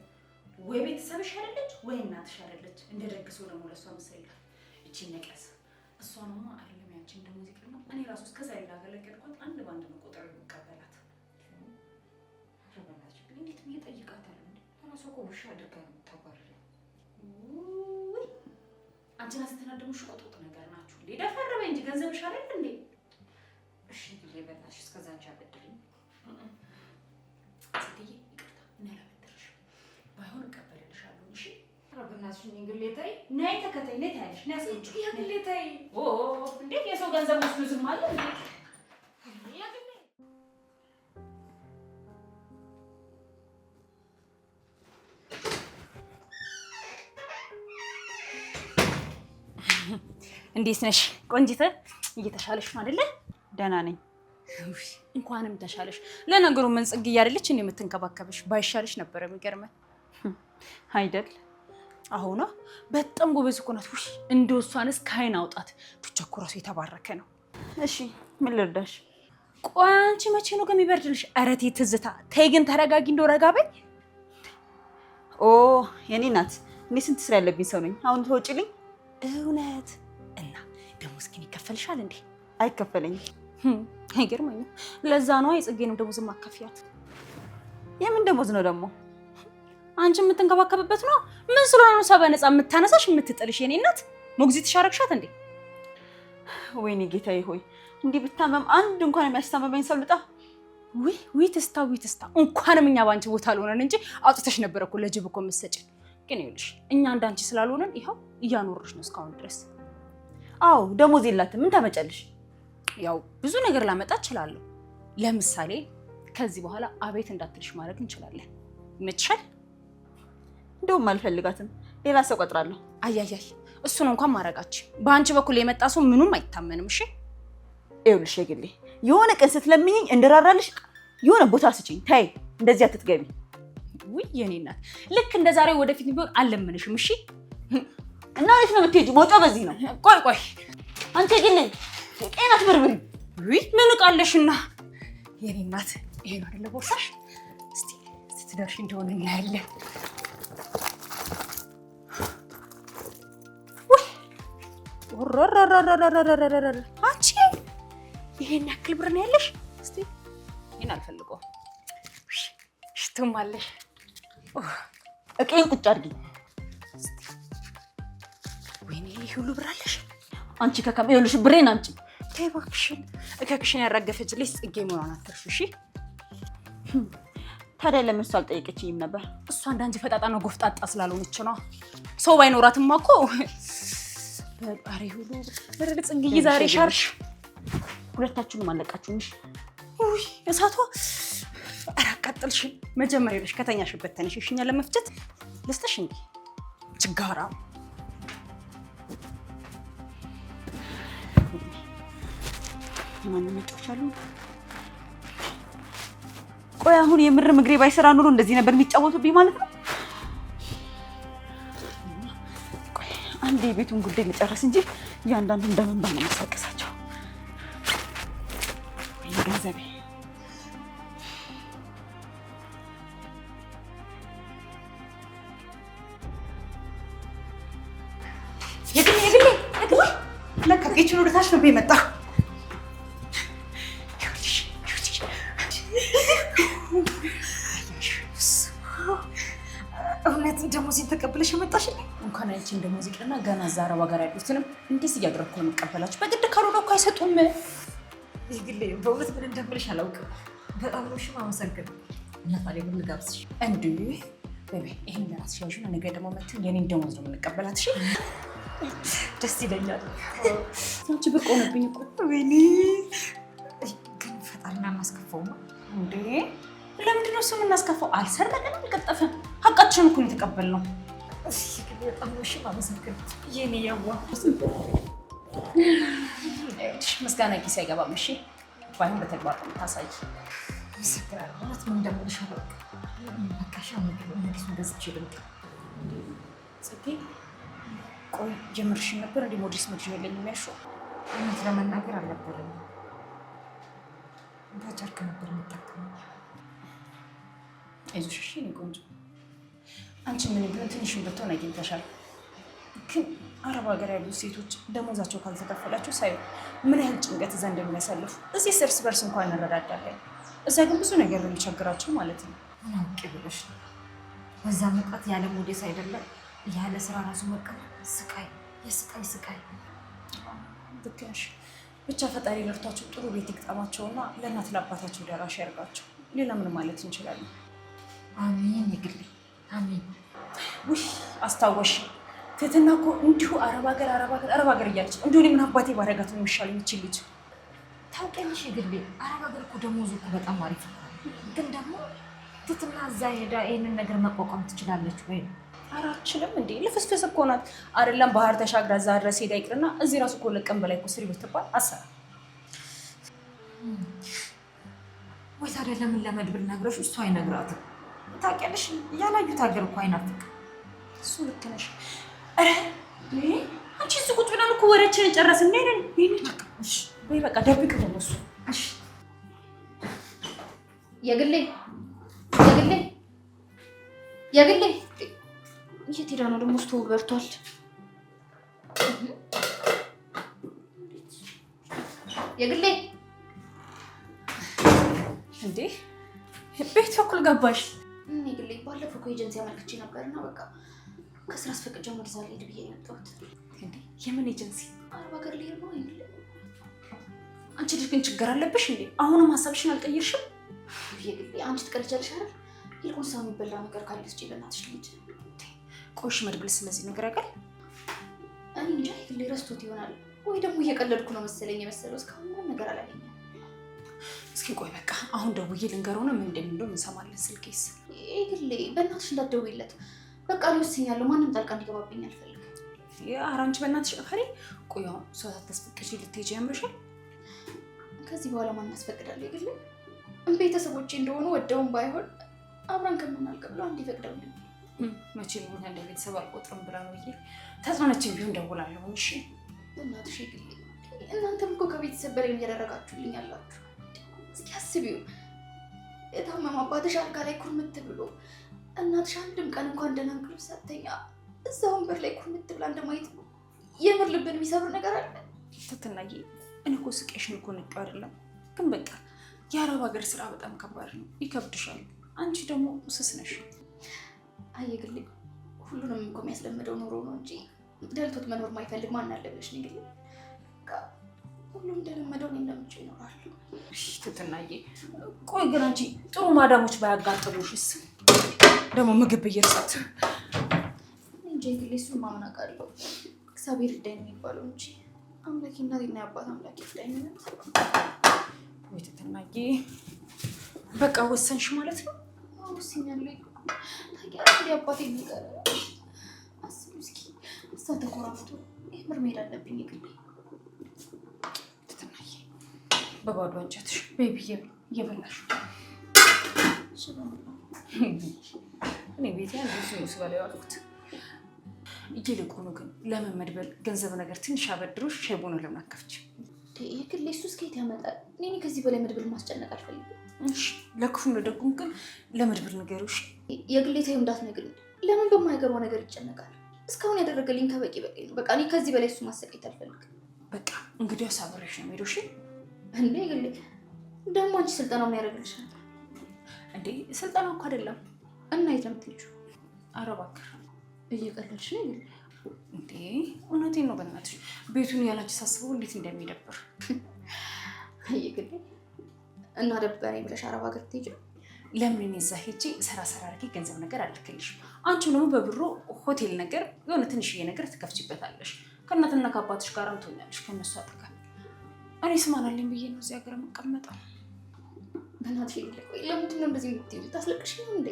ወይ ቤተሰብሽ አይደለች ወይ እናትሽ አይደለች። እንደ ደግሰው ደግሞ ለሷ መሰሪላት እቺ ነቀስ። እሷንማ አይደለም ያንቺ እንደ ሙዚቃ ነው። እኔ ራሱ እስከ ዛሬ ላገለገልኳት አንድ ባንድ ነው ቁጥር የምቀበላት። ረበናች እንዴት ብዬ ጠይቃታለሁ እንዴ? ራሷ እኮ ውሻ አድርጋ ነው የምታባርረው። ውይ አንቺና ስትናደሙ ሽቆጥቁጥ ነገር ናችሁ እንዴ? ደፈረበ እንጂ ገንዘብሽ አይደል እንዴ? እሺ ብዬ በላሽ እስከዛ አንቺ አበድሪኝ። ጽጌዬ ይቅርታ እኔ አላበድርሽም። ባይሆን እቀበልልሻለሁ። እሺ ኧረ በእናትሽ እኔ ግሌታይ ነይ ተከታይ ነይ ታያለሽ። ነይ አስገጭ ግሌታይ እንዴት የሰው ገንዘብ መስሎ ዝም አለ እንዴ? እንዴት ነሽ ቆንጂት? እየተሻለሽ ነው አይደለ? ደህና ነኝ። እንኳንም ተሻለሽ። ለነገሩ ምን ጽጌ አይደለች እኔ የምትንከባከብሽ? ባይሻለሽ ነበር የሚገርመኝ አይደል? አሁና በጣም ጎበዝ እኮ ናት። እንደው እሷንስ ከዓይን አውጣት። ብቻ እኮ እራሱ የተባረከ ነው። እሺ ምን ልርዳሽ? ቆይ አንቺ መቼ ነው ከሚበርድልሽ? ኧረ ተይ ትዝታ ተይ ግን ተረጋጊ፣ እንደው ረጋ በይ። ኦ የኔ ናት። እኔ ስንት ስራ ያለብኝ ሰው ነኝ። አሁን ትወጪልኝ? እውነት እና ደሞዝ ግን ይከፈልሻል እንዴ? አይከፈለኝም። አይገርመኝም። ለዛ ነው የጽጌንም ደሞዝ ማካፊያት። የምን ደሞዝ ነው ደግሞ? አንቺ የምትንከባከብበት ነው። ምን ስለሆነ ነው ሰው በነፃ የምታነሳሽ የምትጥልሽ? የኔ እናት ሞግዚትሽ አደረግሻት እንዴ? ወይኔ ጌታዬ ሆይ እንዲህ ብታመም አንድ እንኳን የሚያስታመመኝ ሰው ልጣ። ውይ ትስታ እንኳንም እኛ ባንቺ ቦታ አልሆነን እንጂ አውጥተሽ ነበር እኮ ለጅብ እኮ የምትሰጪን። ግን ይኸውልሽ እኛ እንዳንቺ ስላልሆነን ይኸው እያኖርሽ ነው እስካሁን ድረስ። አዎ ደሞዝ የላትም። ምን ታመጫለሽ? ያው ብዙ ነገር ላመጣ እችላለሁ። ለምሳሌ ከዚህ በኋላ አቤት እንዳትልሽ ማድረግ እንችላለን። ይመችሻል? እንደውም አልፈልጋትም። ሌላ ሰው ቀጥራለሁ። አያያይ እሱን እንኳን ማድረጋችን በአንቺ በኩል የመጣ ሰው ምኑም አይታመንም። እሺ ይኸውልሽ የግሌ የሆነ ቀን ስትለምኝኝ እንድራራልሽ የሆነ ቦታ ስጪኝ። ታይ እንደዚህ አትትገቢ። ውይ የኔ እናት ልክ እንደ ዛሬ ወደፊት ቢሆን አልለምንሽም። እሺ እና ወዴት ነው የምትሄጂው? መውጫው በዚህ ነው። ቆይ አንቺ ግን ጤናት ብርብሪ። ውይ ምን ቃለሽና የኔ እናት ይሄ ነው አይደለ ቦርሳሽ? እስቲ ትደርሽ እንደሆነ እናያለን። አንቺ ይሄን ያክል ብር ነው ያለሽ? እስቲ ይሄን አልፈልገውም። ሽቱም አለሽ። እቄን ቁጭ አድርጊ። ወይኔ ይሄ ሁሉ ብር አለሽ? አንቺ ከካም ይኸውልሽ ብሬን አምጪ። ተይ እባክሽን። እከክሽን ያራገፈችልሽ ጽጌ መሆኗን አትርሹ እሺ? ታዲያ ለምን እሷ አልጠየቀችኝም ነበር? እሷ እንዳንቺ ፈጣጣ ነው ጎፍጣጣ ስላልሆነች ነው። ሰው ባይኖራትማ እኮ በቃሪ ሁሉ ወደ ጽጌ ዛሬ ሻርሽ ሁለታችሁንም አለቃችሁኝ። ውይ እሳቷ አራቃጥልሽን። መጀመሪያ ልሽ ከተኛሽበት ተነሽ እሺኛ ለመፍጨት ልስጥሽ እንዴ ችጋራ። ማን መጫወቻሉ? ቆይ አሁን የምር ምግሬ ባይሰራ ኑሮ እንደዚህ ነበር የሚጫወቱብኝ ማለት ነው? ቆይ አንዴ የቤቱን ጉዳይ ልጨርስ እንጂ እያንዳንዱ እንደመንባ ነው የሚያስለቅሳቸው። ወይ ገንዘቤ የግሌ ለካ ጌቹን ወደ ታች ነው የመጣ። እውነትም ደሞዜን ተቀብለሽ የመጣሽልኝ? እንኳን አንቺን ደሞዝ ይቅርና ገና እዛ አረብ ሀገር ያሉትንም እንዴት እያደረኩ ነው የምቀበላችሁ? በግድ ካልሆነ እኮ አይሰጡም። ይግሌ በእውነት ምን እንደምልሽ አላውቅም። በጣም ነው ሽማ አመሰግን እና ታዲያ ምን ልጋብዝሽ? እንዴ ቤቢ ይሄን ለራስሽ ያዥና ነገ ደግሞ መተን የኔን ደሞዝ ነው የምንቀበላት። እሺ ደስ ይለኛል። አንቺ ብቅ ሆነብኝ እኮ። ወይኔ ግን ፈጣሪና ማስከፋውማ እንዴ ለምንድን ነው እሱ የምናስከፋው? አልሰረቀንም፣ አልቀጠፈም። ሀቃችን እኮ ነው የተቀበልነው። በጣም ነው ሽማ አመሰግን የኔ ያዋ። ምስጋና ጊዜ አይገባም። እሺ ባይሆን በተግባር ነው ታሳይ። ምስክራለሁ። እውነት ምን እንደምልሽ አላውቅም። መካሻ ምግብ እንዴት እንደዚህ ልምጣ? ጽጌ ቆይ ጀምርሽን ነበር እንዴ? ሞዴስ መግዣ የለኝም ያልሽው? እውነት ለመናገር አልነበረም። በጨርቅ ነበር የምጠቀመው። አይዞሽ እሺ የኔ ቆንጆ። አንቺ ምን ቢሆን ትንሽም ብትሆን አግኝተሻል። ግን አረብ ሀገር ያሉ ሴቶች ደሞዛቸው ካልተከፈላቸው ሳይ ምን ያህል ጭንቀት እዛ እንደሚያሳልፉ እዚህ እርስ በርስ እንኳን እንረዳዳለን። እዛ ግን ብዙ ነገር ነው የሚቸግራቸው ማለት ነው። ምን አውቄ ብለሽ ነው? በዛ ሙቀት ያለ ሞዴስ አይደለም ያለ ስራ ራሱ መቀመጥ ስቃይ፣ የስቃይ ስቃይ። ልክ ነሽ። ብቻ ፈጣሪ ለርቷቸው ጥሩ ቤት ይግጠማቸውና ለእናት ለአባታቸው ደራሽ ያርጋቸው። ሌላ ምን ማለት እንችላለን? አሜን የግሌ አሜን። ውይ አስታወሽ ትህትና እኮ እንዲሁ አረብ ሀገር እያለች እንዲሁ እኔ ምን አባቴ ባረጋት ነው የሚሻለው የሚችል ልጅ። ታውቂያለሽ የግሌ አረብ ሀገር እኮ ደሞዙ እኮ በጣም አሪፍ ነው። ግን ደግሞ ትህትና እዛ ሄዳ ይህንን ነገር መቋቋም ትችላለች ወይ? ኧረ አትችልም እንዴ! ልፍስፍስ እኮ ናት አይደለም። ባህር ተሻግራ እዛ ድረስ ሄዳ ይቅርና እዚህ ራሱ እኮ ለቀን በላይ እኮ ስሪ ብትባል አሰራ ወይ። ታዲያ ለምን ለመድብል ነግረሽ እሱ አይነግራትም? ታውቂያለሽ ያላዩት ሀገር እኮ አይናፍቅም። እሱ ልክ ነሽ። ኧረ አንቺ እዚህ ቁጭ ብለን እኮ ወሬያችንን ጨረስን። ነይ ነይ ወይ በቃ ደብቅ ነው እሱ። እሺ የግሌ የት ሄዳ ነው ደግሞ? ስቶቭ በርቷል። የግሌ እንዴ ቤት በኩል ገባሽ? የግሌ ባለፈው እኮ ኤጀንሲ አመልክቼ ነበርና በቃ ከስራ አስፈቅጄው ወደዛ ልሄድ ብዬ ነው የመጣሁት። እንዴ የምን ኤጀንሲ? አረብ ሀገር ልሄድ ነው። የግሌ አንቺ ልጅ ግን ችግር አለብሽ እንዴ? አሁንም ሀሳብሽን አልቀየርሽም? የግሌ አንቺ ትቀልጃለሽ አይደል? ይልቁን ሰው የሚበላ ነገር ካለ እስኪ በእናትሽ ልሂድ። ቆይሽ መድብል ስለዚህ ነገር ያውቃል? እኔ እንጃ የግሌ ረስቶት ይሆናል ወይ ደግሞ እየቀለድኩ ነው መሰለኝ የመሰለው። እስካሁን ምንም ነገር አላገኘም። እስኪ ቆይ በቃ አሁን ደውዬ ልንገረው ነው ምን እንደሚለው እንሰማለን። ስልኬስ? የግሌ በእናትሽ እንዳትደውይለት በቃ እኔ ወስኛለሁ። ማንም ጣልቃ እንዲገባብኝ አልፈልግም። ኧረ አንቺ በእናትሽ ፈሪ። ቆይ አሁን ሰው ሳታስፈቅጂ ልትሄጂ ያምርሻል? ከዚህ በኋላ ማን ያስፈቅዳል? የግሌ ቤተሰቦቼ እንደሆኑ ወደውም ባይሆን አብረን ከምናልቅ ብለው አንድ ይፈቅደውልኝ። መቼም ሆነ እንደ ቤተሰብ አልቆጥርም ብላ ነው ብዬ ተጽናነችን ቢሆን ደውላለሁ። እሺ እናትሽ የግሌ እናንተም እኮ ከቤተሰብ በላይ እያደረጋችሁልኝ ያላችሁ። እስኪ አስቢው፣ የታመመ አባትሽ አልጋ ላይ ኩርምት ብሎ እናትሽ አንድም ቀን እንኳን ደህና እንቅልፍ ሳትተኛ እዛ ወንበር ላይ ኩርምት ብላ እንደማየት የምር ልብን የሚሰብር ነገር አለ? ትትናዬ እኔ እኮ ስቄሽን እኮ ንቄው አይደለም፣ ግን በቃ የአረብ ሀገር ስራ በጣም ከባድ ነው፣ ይከብድሻል። አንቺ ደግሞ ስስ ነሽ። አይ የግሌ ሁሉንም እኮ የሚያስለምደው ኑሮ ነው እንጂ ደልቶት መኖር ማይፈልግ ማን አለ ብለሽ ነው? የግሌ ሁሉም እንደለመደው እኔ እንደምችው ይኖራሉ። ትትናዬ ቆይ ግን አንቺ ጥሩ ማዳሞች ባያጋጥሙሽስ? ደግሞ ምግብ እየርሳት እንጂ የግሌ እሱን ማመን አውቃለሁ። እግዚአብሔር ይርዳኝ የሚባለው እንጂ አምላኬ እናቴና የአባት አምላኬ ይርዳኝ። ወይ ትትናዬ በቃ ወሰንሽ ማለት ነው? ወስኛለሁ። ታውቂያለሽ የአባቴ ነገር አስቢ እስኪ። እዛ ተኮራፍቶ የምር መሄድ አለብኝ የግሌ። ትትናዬ በባዶ አንጀትሽ ቤቢዬ እየበላሽ እኔ ቤት ያን ብዙ ስበላ ያልኩት ይልቁኑ ግን ለምን መድበል ገንዘብ ነገር ትንሽ አበድሮሽ ሻይ ቡና ለምን አከፍች? የግሌ እሱስ ከየት ያመጣል? እኔ ከዚህ በላይ መድብል ማስጨነቅ አልፈልግም። እሺ ለክፉም ለደጉም ግን ለመድብል ንገሪው። የግሌ ተይው እንዳትነግሪኝ። ለምን በማይገባው ነገር ይጨነቃል? እስካሁን ያደረገልኝ ከበቂ በቂ ነው። በቃ እኔ ከዚህ በላይ እሱ ማሰቃየት አልፈልግም። በቃ እንግዲህ አሳብረሽ ነው የምሄደው። እሺ እንዴ የግሌ ደግሞ አንቺ ስልጠናው ምን ያደርግልሻል እንዴ? ስልጠናው እኮ አይደለም። እና የት ነው የምትሄጂው? ኧረ እባክህ እየቀለድሽ ነው የግሌ? እንዴ እውነቴን ነው በእናትሽ። ቤቱን ያላንቺ ሳስበው እንዴት እንደሚደብር። የግሌ እና ደበረኝ ብለሽ አረብ ሀገር ትሄጂው? ለምን እኔ እዛ ሄጄ ሰራ አድርጌ ገንዘብ ነገር አልክልሽም። አንቺም ደግሞ በብሩ ሆቴል ነገር የሆነ ትንሽዬ ነገር ትከፍቺበታለሽ። ከእናትና ከአባትሽ ጋር ትሆኛለሽ ከእነሱ አጠገብ። እኔ ስማን አለኝ ብዬ ነው እዚህ ሀገር የምቀመጠው። በእናትሽ የግሌ ቆይ ለምንድን ነው እንደዚህ የምትይው? ታስለቅሽኝ ነው እንዴ?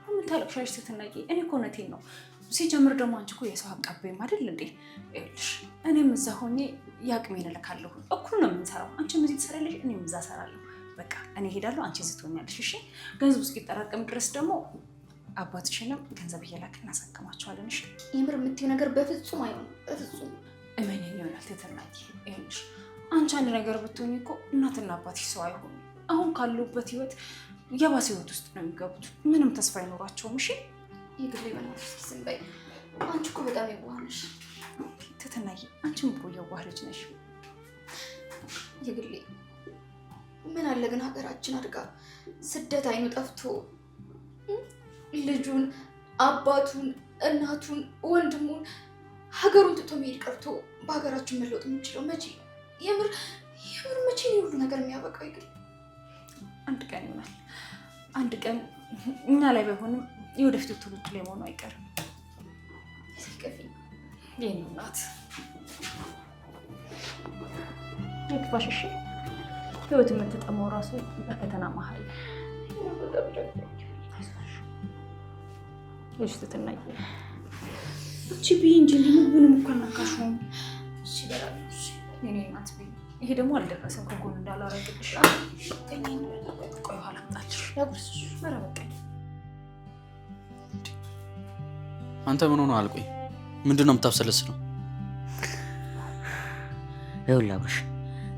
ምን ታለቅሻለሽ ትትናዬ? እኔ እኮ እውነቴን ነው። ሲጀምር ደግሞ አንቺ እኮ የሰው አቃቤም አይደል እንዴ? ይኸውልሽ እኔም እዛ ሆኜ የአቅሜን እልካለሁ። እኩል ነው የምንሰራው። አንቺም እዚህ ትሰሪያለሽ፣ እኔም እዛ እሰራለሁ። በቃ እኔ እሄዳለሁ፣ አንቺ እዚህ ትሆኛለሽ። እሺ ገንዘቡ እስኪጠራቀም ድረስ ደግሞ አባትሽንም ገንዘብ እየላክን እናሳክማቸዋለን። እሺ የምር የምትይው ነገር በፍጹም አይሆንም፣ በፍጹም እመኝኝ ይሆናል ትትናዬ። ይኸውልሽ አንቺ አንድ ነገር ብትሆኝ እኮ እናትና አባትሽ ሰው አይሆኑም። አሁን ካሉበት ህይወት የባሰ ህይወት ውስጥ ነው የሚገቡት። ምንም ተስፋ አይኖራቸውም። እሺ የግሌ በእናትሽ ዝም በይ። አንቺ እኮ በጣም የዋህ ነሽ ትትናዬ። አንቺም እኮ የዋህ ልጅ ነሽ የግሌ። ምን አለ ግን ሀገራችን አድጋ ስደት አይኑ ጠፍቶ ልጁን፣ አባቱን፣ እናቱን፣ ወንድሙን ሀገሩን ትቶ መሄድ ቀርቶ በሀገራችን መለወጥ የምንችለው መቼ? የምር መቼ ነው ሁሉ ነገር የሚያበቃው? የግሌ አንድ ቀን ይሆናል። አንድ ቀን እኛ ላይ ባይሆንም የወደፊቱ ትውልድ ላይ መሆኑ አይቀርም። ሲቀፊ የኔ እናት የክፋሽ። እሺ ህይወት የምትጠማው ራሱ በፈተና መሀል እሺ ትትናዬ። እቺ ብይ እንጂ ምግቡንም እኮ አልነካሽውም። እሺ በላለች የኔ እናት ብይ። ይሄ ደግሞ አልደረሰም ከጎን እንዳላረግልሽ። ቆይ ኋላ አምጣልሽ። ያጉርስሽ። ኧረ በቃኝ። አንተ ምን ሆነ አልቆይ? ምንድን ነው የምታብሰለስለው? ይኸውልህ አብርሽ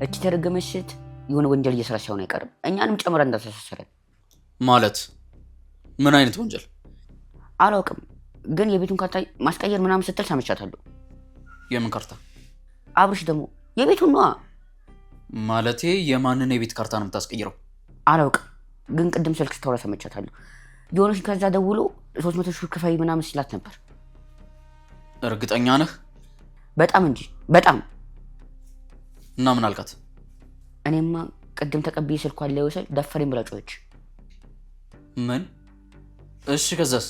እቺ ተረገመች ሴት የሆነ ወንጀል እየሰራች ሳይሆን አይቀርም እኛንም ጨምራ እንዳታሳሰረን። ማለት ምን አይነት ወንጀል? አላውቅም፣ ግን የቤቱን ካርታ ማስቀየር ምናምን ስትል ሰምቻታለሁ። የምን ካርታ? አብርሽ ደግሞ የቤቱን ነዋ። ማለቴ የማንን የቤት ካርታ ነው የምታስቀይረው? አላውቅም፣ ግን ቅድም ስልክ ስታወራ ሰምቻታለሁ። የሆነች ከዛ ደውሎ 300 ሺህ ክፈይ ምናምን ሲላት ነበር። እርግጠኛ ነህ? በጣም እንጂ በጣም። እና ምን አልካት? እኔማ ቅድም ተቀብዬ ስልኳን ላይ ወሰድ ደፈረኝ ብላ ጮኸች። ምን? እሺ ከዛስ?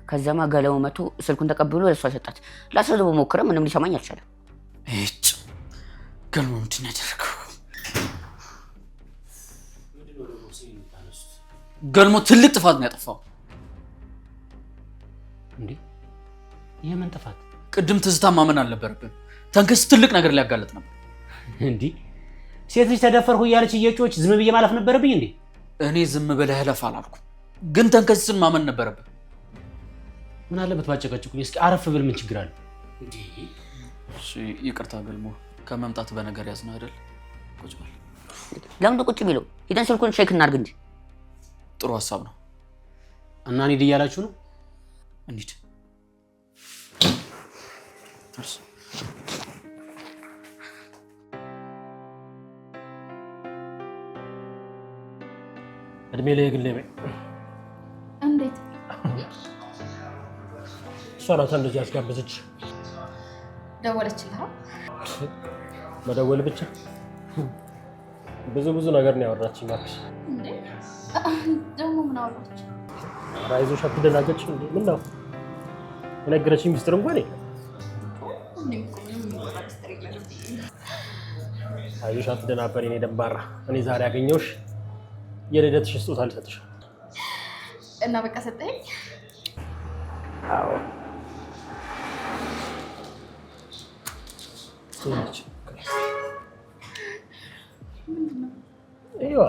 ከዛማ ገለው መቶ ስልኩን ተቀብሎ ለሷ ሰጣት። ላስረዳው ሞክረ ምንም ሊሰማኝ አልቻለም። እጭ ገልሞ ምንድን ያደረገው? ገልሞ ትልቅ ጥፋት ነው ያጠፋው። እንዴ የምን ጥፋት? ቅድም ትዝታ ማመን አልነበረብን። ተንከስ ትልቅ ነገር ሊያጋለጥ ነበር። እንዴ ሴት ልጅ ተደፈርኩ እያለች እየጮች ዝም ብዬ ማለፍ ነበረብኝ እንዴ? እኔ ዝም ብለህ ለፍ አላልኩም፣ ግን ተንከስን ማመን ነበረብን። ምን አለበት ባጨቀጭቁኝ? እስኪ አረፍ ብል ምን ችግር አለ? እንዴ እሺ ይቅርታ ገልሞ፣ ከመምጣት በነገር ያዝና አይደል? ቁጭ በል። ለምን ቁጭ ቢለው? ሄደን ስልኩን ቼክ እናድርግ እንጂ። ጥሩ ሐሳብ ነው። እና እንሂድ እያላችሁ ነው? እንሂድ። እድሜ ላይ ግሌ በይ። እንዴት? እሷ ናት እንደዚህ ያስጋበዘች። ደወለችልህ? መደወል ብቻ ብዙ ነገር ነው ያወራችኝ። እባክሽ እንዴ ደግሞ ምን አወራች? አይዞሽ አትደናገጭ። እንዴ ምን ነው የነገረችኝ ሚስጥር እንኳን የለም። አይዞሽ አትደናበሪ። እኔ ደንባራ እኔ ዛሬ ያገኘሁሽ የልደትሽ ስጦታ ልሰጥሽ እና በቃ ሰጠኝ። አዎ ሰዎች አይዋ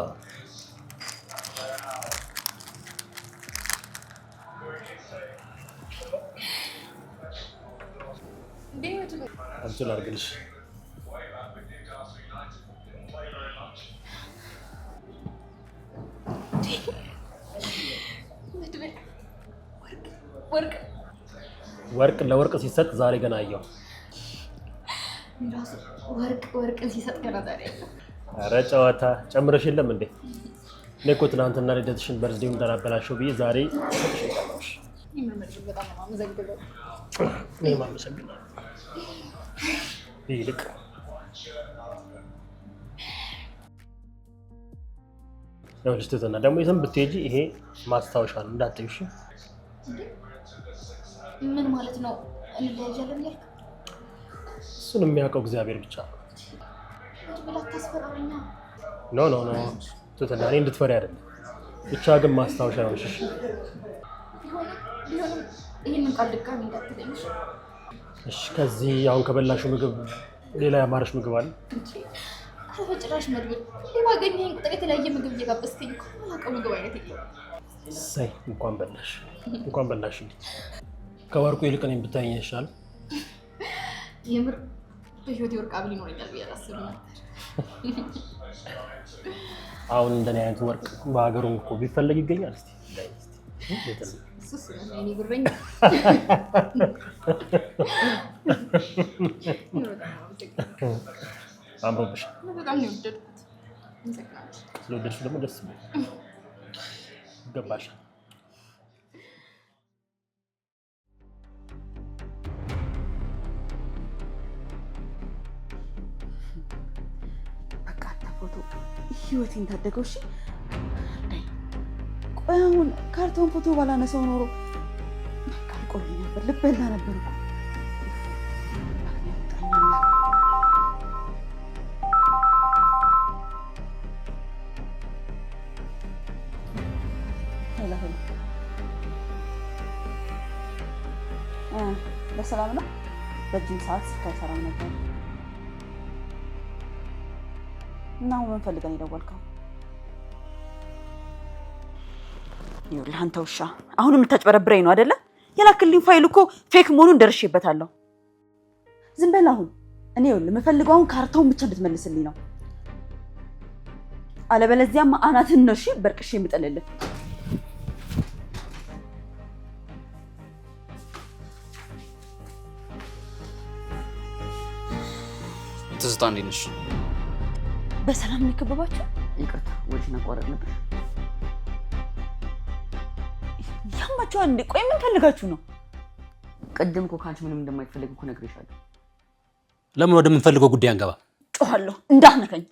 አንቺን አድርግልሽ። ወርቅ ለወርቅ ሲሰጥ ዛሬ ገና አየሁ። ወርቅ ሲሰጥ ገና ዛሬ አየሁ። ኧረ ጨዋታ ጨምረሽ የለም እንዴ? እኔ እኮ ትናንትና ልደትሽን በርዝዴውን እንዳላበላሸው ብዬ ዛሬ ሰጥሽ። በጣም አመሰግናለሁ። እኔም አመሰግናለሁ። ይልቅ ይኸውልሽ ትዝና ደግሞ የትም ብትሄጂ ይሄ ማስታወሻ ነው እንዳትዪው እሺ? ምን ማለት ነው? እንለያያለን ያልክ? እሱን የሚያውቀው እግዚአብሔር ብቻ ነው። ብላ ታስፈራረኛ። ኖ ትዝና እኔ እንድትፈሪ አይደለም፣ ብቻ ግን ማስታወሻ ነው እሺ? ቢሆንም ይህንን ቃል ድጋሚ እንዳትለኝ እሺ? ከዚህ አሁን ከበላሽው ምግብ ሌላ ያማረሽ ምግብ አለ? በጭራሽ መድብል ባገኘኝ ቁጥር የተለያየ ምግብ እየጋበዝከኝ እኮ አላውቀው ምግብ አይነት የለም። እሰይ እንኳን በላሽ። ከወርቁ ይልቅ እኔን ብታይኝ ይሻላል። የምር በህይወቴ ወርቅ ብል ይኖረኛል ብዬ አላስብም ነበር። አሁን እንደኔ አይነት ወርቅ በሀገሩ እኮ ቢፈለግ ይገኛል። እሱስ እኔ ጉረኛ አምሮብሻል። በጣም ነው የወደድኩት። ስለወደድሽ ደግሞ ደስ ይገባሻል። በቃ ፎቶ ህይወቴን ታደገው። እሺ ቆይ አሁን ካርቶን ፎቶ ባላነሳው ኖሮ በቃ ልቆልኝ ነበር፣ ልበላ ነበር እኮ። በሰላም ነው? በእጅም ሰዓት ስልክ አይሰራም ነበር እና አሁን ምን ፈልገህ ነው የደወልከው? ይኸውልህ አንተ ውሻ፣ አሁን የምታጭበረብረኝ ነው አይደለ? የላክልኝ ፋይል እኮ ፌክ መሆኑን ደርሼበታለሁ። ዝም በል አሁን። እኔ ይኸውልህ የምፈልገው አሁን ካርታውን ብቻ እንድትመልስልኝ ነው። አለበለዚያማ አናትን ነው እሺ በርቅሽ የምጠልልህ። ትዝታ እንዴት ነሽ? በሰላም ነው የከበባችሁ? ይቅርታ ወዲና ቋረጥ ነበር። ያማችኋል እንዴ? ቆይ ምን ፈልጋችሁ ነው? ቅድም እኮ ካንቺ ምንም እንደማይፈልግ እኮ ነግሬሻለሁ። ለምን ወደምንፈልገው ጉዳይ አንገባ? ጮሃለሁ እንዳትነከኝ።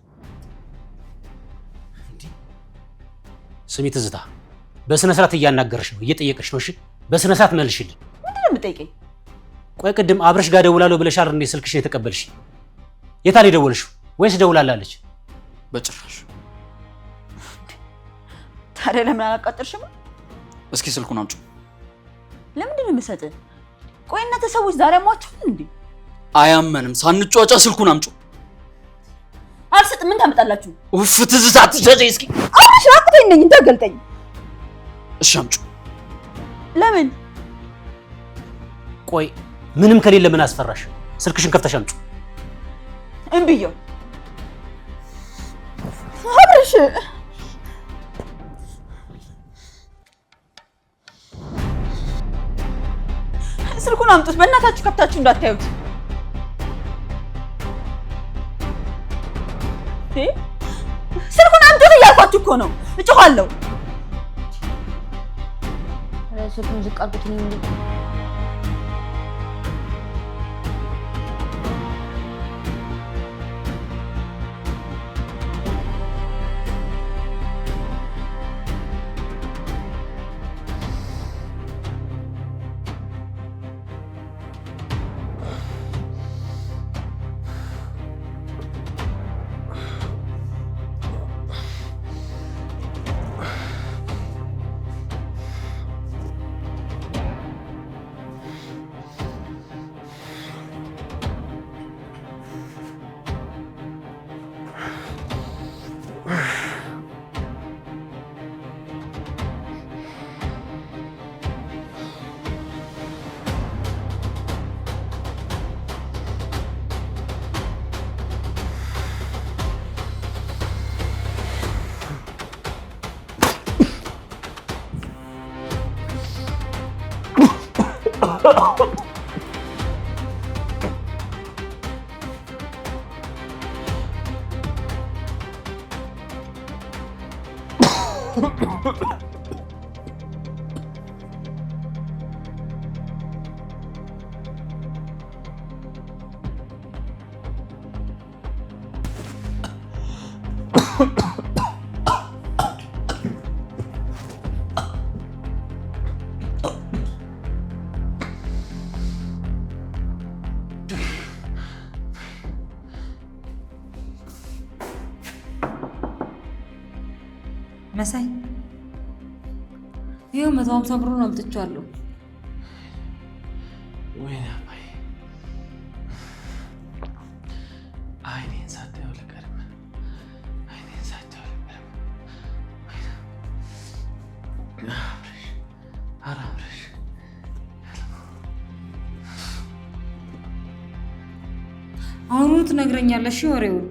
ስሚ ትዝታ፣ በስነ ስርዓት እያናገረሽ ነው፣ እየጠየቀሽ ነው። እሺ በስነ ስርዓት መልሽልኝ። ምንድነው የምጠይቀኝ? ቆይ ቅድም አብረሽ ጋር ደውላለሁ ብለሻል እንዴ? ስልክሽን የተቀበልሽ የታል የደወልሽው? ወይስ ደውላላለች? በጭራሽ። ታዲያ ለምን አላቃጠርሽም? እስኪ ስልኩን አምጪው። ለምንድን ነው የምሰጥህ? ቆይ እናንተ ሰዎች ዛሬ አሟችሁን እንዴ? አያመንም። ሳንጫጫ ስልኩን አምጪው። አልሰጥም። ምን ታመጣላችሁ? ኡፍ ትዝታ አትዘዘኝ። እስኪ አብረሽ ራቁተኝ ነኝ እንዳገልጠኝ። እሺ አምጪው። ለምን? ቆይ ምንም ከሌለ ምን አስፈራሽ? ስልክሽን ከፍተሽ አምጪው። እምብየው አብረሽ ስልኩን አምጡት በእናታችሁ፣ ከፍታችሁ እንዳታዩት። ስልኩን አምጡት እያልኳችሁ እኮ ነው። እጮኻለሁ። ስልኩን ዝቅ አድርጉት። መሳይ ይኸው 150 ብሩን አምጥቻለሁ። ወይኔ አባዬ፣ አይኔን ሳታየው ልቀርም፣ አይኔን ሳታየው ልቀርም። አብረሽ ኧረ አብረሽ አሁኑኑ ትነግረኛለሽ ወሬውን።